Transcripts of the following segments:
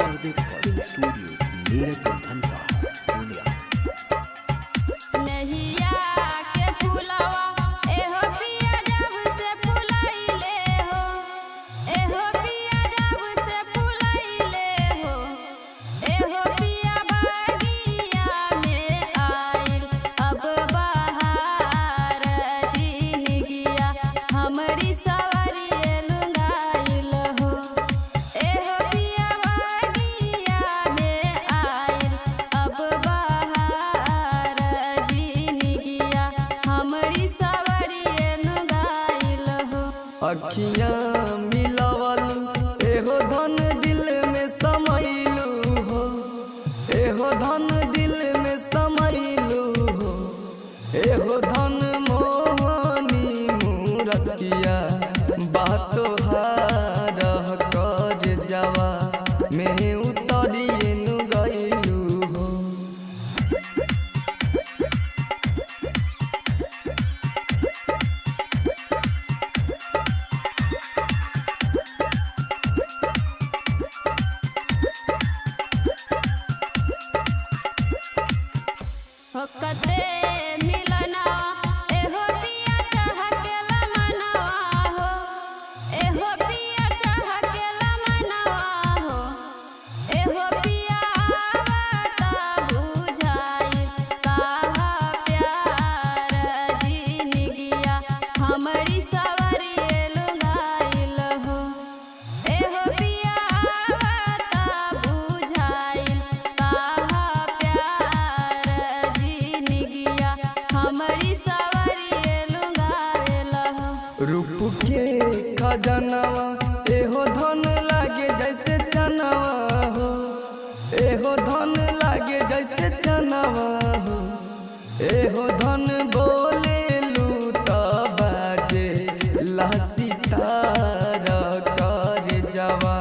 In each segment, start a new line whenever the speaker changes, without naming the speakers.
the recording studio, Neeraj Dhanta, Pune.
नहिया के फुलावा एहो पिया जब से फुलाइले हो, एहो पिया जब से फुलाइले हो, एहो पिया बागिया में आइल अब बहार दिन गिया हमरी सवरिए लुंगाइल हो, एहो पिया बागिया में आइल अब बहार दिन गिया हमरी सवरिए लुंगाइल हो।
अखियाँ मिलावल एहो धन दिल में समैलू हो, एहो धन दिल में समैलू हो, एहो धन मोहनी मूरतिया बातो हारह कर जावा में उतरिए नु गइलू हो।
होकते मिलना एहो पिया चहकेला मनवा हो, एहो पिया चहकेला मनवा हो, एहो पिया आवता बुझाई काहा प्यार दिन गिया हमरी सवरिए लुंगाइल हो, एहो पिया आवता बुझाई काहा प्यार दिन गिया हमरी सवरिए लुंगाइल हो।
रूप के खजनवा एहो धन लागे जैसे चनवा हो, एहो धन लागे जैसे चनवा हो, एहो धन बोले लू त बाजे लहसी तार कर जावा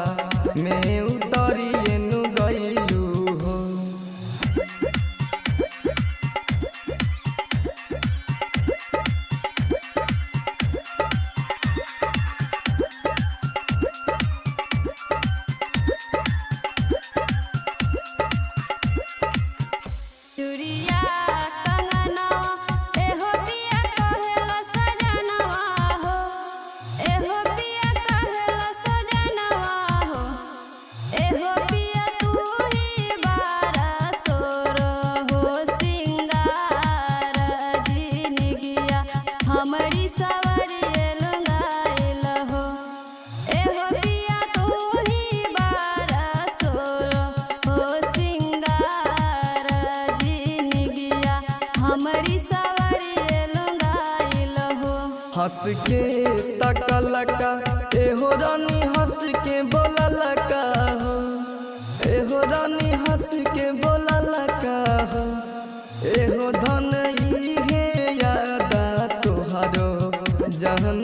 में उतरिए नु गइलू हो।
चूड़िया कंगना एहो पिया कहेला सजनवा हो, एहो पिया कहेला सजनवा हो, एहो पिया तू ही बारा सोरो हो सिंगार दिन गिया हमरी सवरिए लुंगाइल हो, एहो पिया तू ही बारा सोरो हो सिंगार दिन गिया हमरी सवरिए लुंगाइल हो।
हंस के तकलका एहो रानी हंस के बोललका हो, एहो रानी हंस के बोललका हो, एहो धन इहे यादा तोहरो जहन